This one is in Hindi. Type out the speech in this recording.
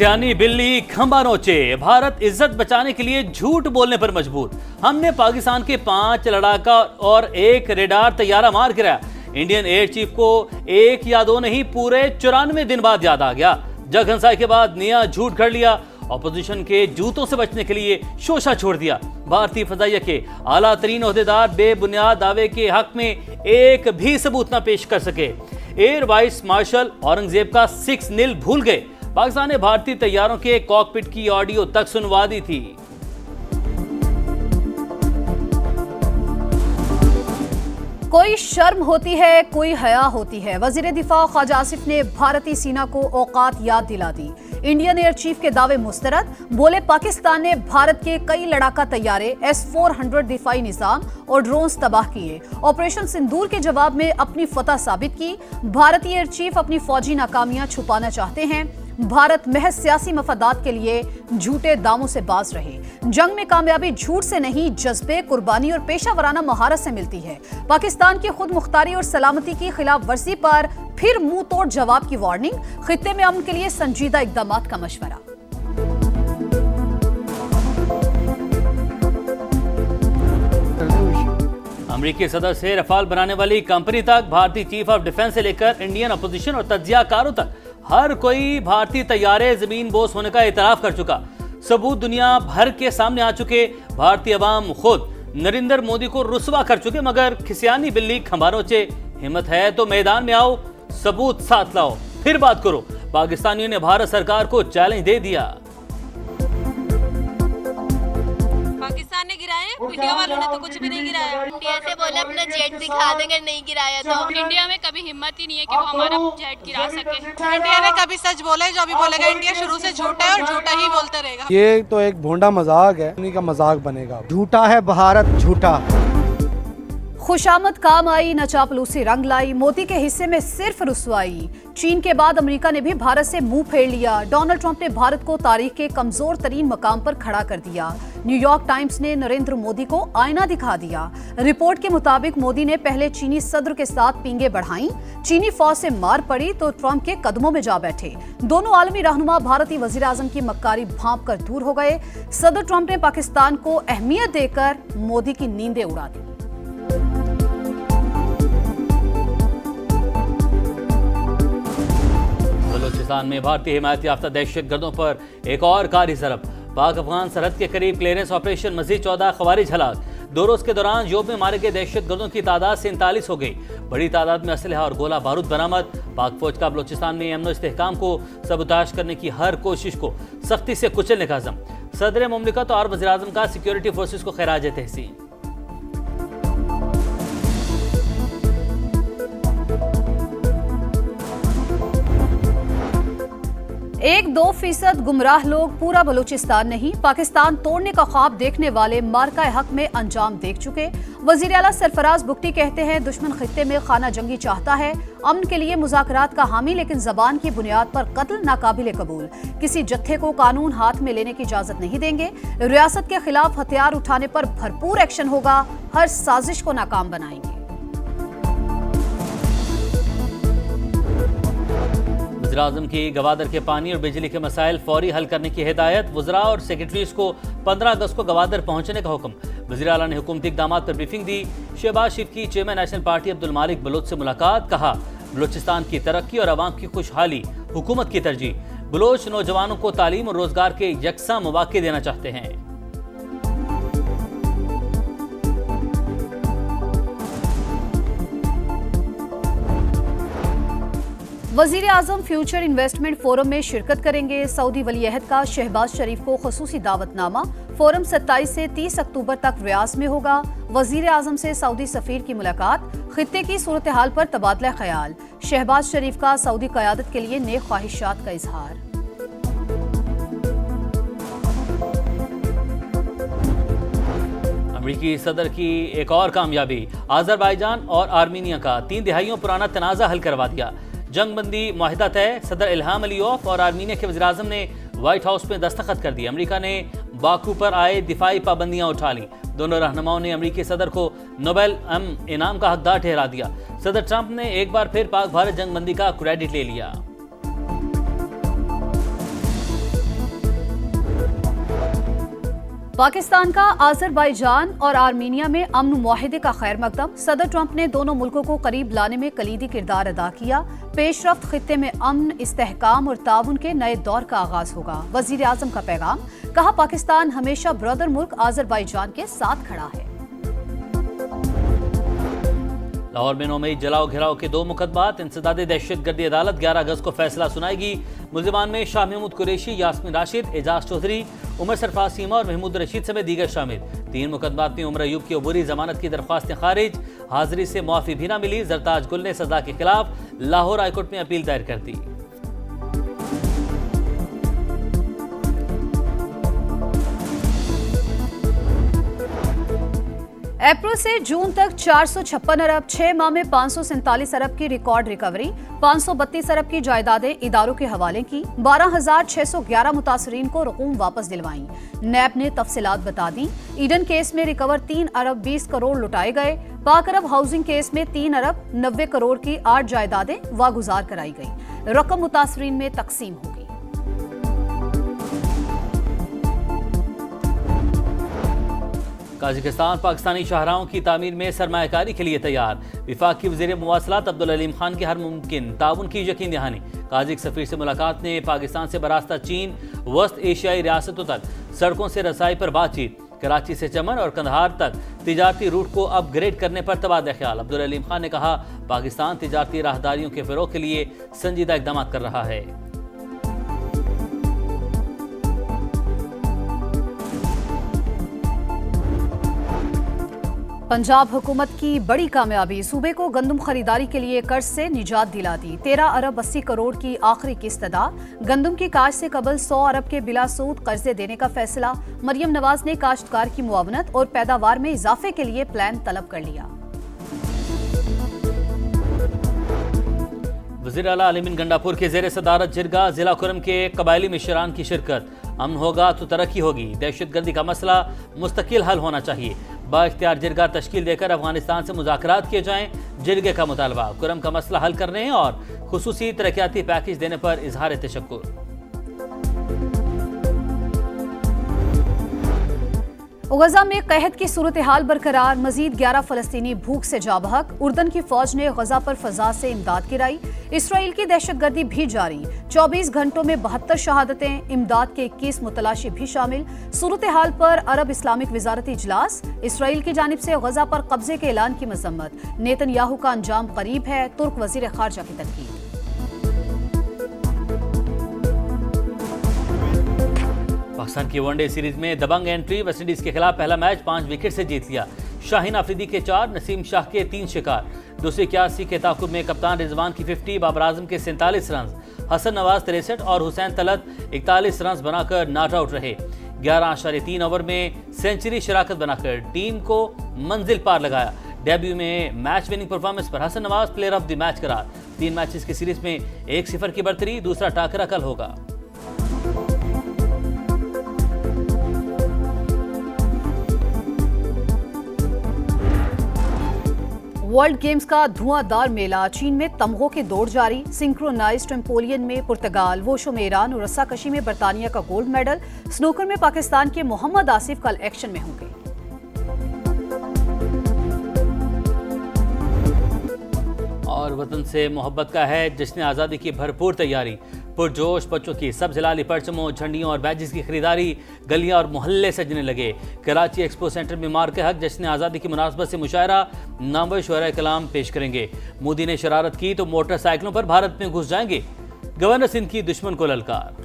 सियानी बिल्ली खंबा नोचे, भारत इज्जत बचाने के लिए झूठ बोलने पर मजबूर। हमने पाकिस्तान के 5 लड़ाका और 1 रेडार तैयारा मार गिराया। इंडियन एयर चीफ को 1 या 2 नहीं, पूरे 94 दिन बाद याद आ गया। जग हंसाई के बाद नया झूठ घड़ लिया। ऑपोजिशन के जूतों से बचने के लिए शोशा छोड़ दिया। भारतीय फजाइया के आला तरीन ओहदेदार बेबुनियाद दावे के हक में एक भी सबूत न पेश कर सके। एयर वाइस मार्शल औरंगजेब का 6-0 भूल गए। पाकिस्तान ने भारतीय तैयारों के कॉकपिट की ऑडियो तक सुनवा दी थी। कोई शर्म होती है, कोई हया होती है। वजीर दिफा ख्वाजा आसिफ ने भारतीय सेना को औकात याद दिला दी। इंडियन एयर चीफ के दावे मुस्तरद। बोले पाकिस्तान ने भारत के कई लड़ाका तैयारे, S-400 दिफाई निजाम और ड्रोन्स तबाह किए। ऑपरेशन सिंदूर के जवाब में अपनी फतह साबित की। भारतीय एयर चीफ अपनी फौजी नाकामियां छुपाना चाहते हैं। भारत महज सियासी मफादात के लिए झूठे दामों से बाज रहे। जंग में कामयाबी झूठ से नहीं, जज्बे, कुर्बानी और पेशा वराना महारत से मिलती है। पाकिस्तान की खुद मुख्तारी और सलामती की खिलाफ वर्जी पर फिर मुंह तोड़ जवाब की वार्निंग। खित्ते में अमन के लिए संजीदा इकदामात का मशवरा। अमेरिकी सदर से रफाल बनाने वाली कंपनी तक, भारतीय चीफ ऑफ डिफेंस से लेकर इंडियन अपोजिशन और तज्जियाकारों तक हर कोई भारतीय तैयारे जमीन बोस होने का इतराफ कर चुका। सबूत दुनिया भर के सामने आ चुके। भारतीय अवाम खुद नरेंद्र मोदी को रुसवा कर चुके, मगर खिसियानी बिल्ली खंबा नोचे। हिम्मत है तो मैदान में आओ, सबूत साथ लाओ, फिर बात करो। पाकिस्तानियों ने भारत सरकार को चैलेंज दे दिया। पाकिस्तान ने गिराए, इंडिया वालों ने तो कुछ भी नहीं गिराया। इंडिया से बोले अपना जेट दिखा देंगे, नहीं गिराया तो। इंडिया में कभी हिम्मत ही नहीं है कि वो हमारा जेट गिरा सके। इंडिया ने कभी सच बोला है, जो भी बोलेगा इंडिया शुरू से झूठा है और झूठा ही बोलता रहेगा। ये तो एक भोंडा मजाक है, उन्हीं का मजाक बनेगा। झूठा है भारत, झूठा। खुशामद काम आई, न चापलूसी रंग लाई। मोदी के हिस्से में सिर्फ रुसवाई। चीन के बाद अमेरिका ने भी भारत से मुंह फेर लिया। डोनाल्ड ट्रंप ने भारत को तारीख के कमजोर तरीन मकाम पर खड़ा कर दिया। न्यूयॉर्क टाइम्स ने नरेंद्र मोदी को आईना दिखा दिया। रिपोर्ट के मुताबिक मोदी ने पहले चीनी सदर के साथ पींगे बढ़ाई। चीनी फौज से मार पड़ी तो ट्रंप के कदमों में जा बैठे। दोनों आलमी रहनुमा भारतीय वजीर आजम की मक्कारी भांप कर दूर हो गए। सदर ट्रंप ने पाकिस्तान को अहमियत देकर मोदी की नींदें उड़ा दी। बलूचिस्तान में भारतीय हिमायत याफ्ता दहशतगर्दों पर एक और कारी ज़रब। पाक अफगान सरहद के करीब क्लियरेंस ऑपरेशन, मजीद 14 खवारिज हलाक। 2 रोज के दौरान जोब में मारे गए दहशतगर्दों की तादाद 47 हो गई। बड़ी तादाद में असलहा और गोला बारूद बरामद। पाक फौज का बलूचिस्तान में अमन इस्तेहकाम को सबूताश करने की हर कोशिश को सख्ती से कुचलने का अज़म। सदर मुमलिकत और वज़ीर आज़म का सिक्योरिटी फोर्सेस को खैराज तहसीन। 1-2% गुमराह लोग, पूरा बलूचिस्तान नहीं। पाकिस्तान तोड़ने का ख्वाब देखने वाले मार्का हक में अंजाम देख चुके। वजीर आला सरफराज बुगटी कहते हैं, दुश्मन खित्ते में खाना जंगी चाहता है। अमन के लिए मुज़ाकरात का हामी, लेकिन जबान की बुनियाद पर कत्ल नाकाबिल कबूल। किसी जत्थे को कानून हाथ में लेने की इजाजत नहीं देंगे। रियासत के खिलाफ हथियार उठाने पर भरपूर एक्शन होगा। हर साजिश को नाकाम बनाएंगे। वज़ीर-ए-आज़म की गवादर के पानी और बिजली के मसाइल फौरी हल करने की हिदायत। वज़रा और सेक्रेटरीज को 15 अगस्त को गवादर पहुंचने का हुक्म। वज़ीर आला ने हुकूमती इक़दाम पर ब्रीफिंग दी। शहबाज शरीफ की चेयरमैन नेशनल पार्टी अब्दुल मालिक बलोच से मुलाकात। कहा, बलूचिस्तान की तरक्की और आवाम की खुशहाली हुकूमत की तरजीह। बलोच नौजवानों को तालीम और रोजगार के यकसा मौके देना चाहते हैं। वजीर आजम फ्यूचर इन्वेस्टमेंट फोरम में शिरकत करेंगे। सऊदी वलीअहद का शहबाज शरीफ को खसूसी दावतनामा। फोरम 27 से 30 अक्टूबर तक रियाज में होगा। वजीर आजम से सऊदी सफीर की मुलाकात। खित्ते की सूरत हाल पर तबादला ख्याल। शहबाज शरीफ का सऊदी क़यादत के लिए नेक ख्वाहिशात का इजहार। अमेरिकी सदर की एक और कामयाबी। अज़रबैजान और आर्मीनिया का 3 दिहाइयों पुराना तनाज़ा हल करवा दिया। जंग बंदी माहिदा तय। सदर इल्हाम अलीयॉफ और आर्मीनिया के वज़ीर आज़म ने व्हाइट हाउस में दस्तखत कर दिए। अमेरिका ने बाकू पर आए दिफाई पाबंदियां उठा ली। दोनों रहनुमाओं ने अमेरिकी सदर को नोबेल इनाम का हकदार ठहरा दिया। सदर ट्रंप ने एक बार फिर पाक भारत जंग बंदी का क्रेडिट ले लिया। पाकिस्तान का आज़रबाईजान और आर्मीनिया में अमन मुआहिदे का खैर मकदम। सदर ट्रंप ने दोनों मुल्कों को करीब लाने में कलीदी किरदार अदा किया। पेशरफ्त खित्ते में अमन, इस्तेहकाम और ताउन के नए दौर का आगाज होगा। वजीर आजम का पैगाम, कहा पाकिस्तान हमेशा ब्रदर मुल्क आज़रबाईजान के साथ खड़ा है। लाहौर में 9 मई जलाओ घिराव के 2 मुकदमात। इंसदादे दहशतगर्दी अदालत 11 अगस्त को फैसला सुनाएगी। मुल्जिमान में शाह महमूद कुरैशी, यास्मीन राशिद, एजाज चौधरी, उमर सरफराज सीमा और महमूद रशीद समेत दीगर शामिल। 3 मुकदमात में उमर अयूब की अबूरी जमानत की दरख्वास्तें खारिज। हाजिरी से मुआफी भी न मिली। जरताज गुल ने सजा के खिलाफ लाहौर हाईकोर्ट में अपील दायर कर दी। अप्रैल से जून तक 456 अरब, 6 माह में 547 अरब की रिकॉर्ड रिकवरी। 532 अरब की जायदादें इदारों के हवाले की। 12,611 मुतासरीन को रकूम वापस दिलवाई। नैब ने तफसीलात बता दी। ईडन केस में रिकवर 3 अरब 20 करोड़ लुटाए गए। पाक अरब हाउसिंग केस में 3 अरब 90 करोड़ की 8 जायदादें वागुजार कराई गई। रकम मुतासरीन में तकसीम होगी। काज़ाकिस्तान पाकिस्तानी शाहराहों की तामीर में सरमायाकारी के लिए तैयार। विफाक की वज़ीर मुवासलात अब्दुल अलीम खान की हर मुमकिन ताउन की यकीन दहानी। काज़िक सफ़ीर से मुलाकात ने पाकिस्तान से बरास्ता चीन वस्त एशियाई रियासतों तक सड़कों से रसाई पर बातचीत। कराची से चमन और कंधार तक तिजारती रूट को अपग्रेड करने पर तबादला ख्याल। अब्दुल अलीम खान ने कहा पाकिस्तान तिजारती राहदारियों के फ़रोग़ के लिए संजीदा इक़दाम कर रहा है। पंजाब हुकूमत की बड़ी कामयाबी, सूबे को गंदम खरीदारी के लिए कर्ज से निजात दिला दी। 13 अरब 80 करोड़ की आखिरी किस्त अदा। गंदम की काश्त से कबल 100 अरब के बिला सूद कर्जे देने का फैसला। मरियम नवाज ने काश्तकार की मुआवनत और पैदावार में इजाफे के लिए प्लान तलब कर लिया। वज़ीर आला अलीमीन गंडापुर के ज़ेर सदारत जिरगा जिला कुरम के कबायली मिशरान की शिरकत। अमन होगा तो तरक्की होगी। दहशतगर्दी का मसला मुस्तकिल हल होना चाहिए। बाइख्तियार जिरगा तश्कील देकर अफगानिस्तान से मुज़ाकरात किए जाएं। जिरगे का मुतालबा कुरम का मसला हल करने और खुसूसी तरक्याती पैकेज देने पर इजहार तशक्कुर। गजा में कहत की सूरत हाल बरकरार। मजीद 11 फलस्तीनी भूख से जाबहक। उर्दन की फौज ने गजा पर फजा से इमदाद गिराई। इसराइल की दहशतगर्दी भी जारी। 24 घंटों में 72 शहादतें। इमदाद के 21 मुतलाशी भी शामिल। सूरत हाल पर अरब इस्लामिक वजारती इजलास। इसराइल की जानिब से गजा पर कब्जे के ऐलान की मजम्मत। नेतन्याहू का अंजाम करीब है। तुर्क वजीर खारजा की तनकीद। पाकिस्तान की वनडे सीरीज में दबंग एंट्री। वेस्टइंडीज के खिलाफ पहला मैच 5 विकेट से जीत लिया। शाहीन अफरीदी के 4, नसीम शाह के 3 शिकार। दूसरी 81 के ताकुब में कप्तान रिजवान की 50, बाबर आजम के 47 रन, हसन नवाज 63 और हुसैन तलत 41 रन बनाकर नॉट आउट रहे। 11.3 ओवर में सेंचुरी शराकत बनाकर टीम को मंजिल पार लगाया। डेब्यू में मैच विनिंग परफॉर्मेंस पर Hasan Nawaz player of the match करार। 3 मैचेस की सीरीज में 1-0 की बढ़तरी। दूसरा टाकरा कल होगा। वर्ल्ड गेम्स का धुआंधार मेला। चीन में तमगों की दौड़ जारी। सिंक्रोनाइज्ड ट्रैम्पोलिन में पुर्तगाल, वोशो में ईरान और रस्साकशी में बरतानिया का गोल्ड मेडल। स्नूकर में पाकिस्तान के मोहम्मद आसिफ कल एक्शन में होंगे। और वतन से मोहब्बत का है जश्न आज़ादी की भरपूर तैयारी। पुरजोश बच्चों की सब जिलाली परचमों, झंडियों और बैजेस की खरीदारी। गलियां और मोहल्ले सजने लगे। कराची एक्सपो सेंटर में मार के हक जश्न आज़ादी की मुनासबत से मुशायरा। नामवर शुअरा कलाम पेश करेंगे। मोदी ने शरारत की तो मोटरसाइकिलों पर भारत में घुस जाएंगे। गवर्नर सिंध की दुश्मन को ललकार।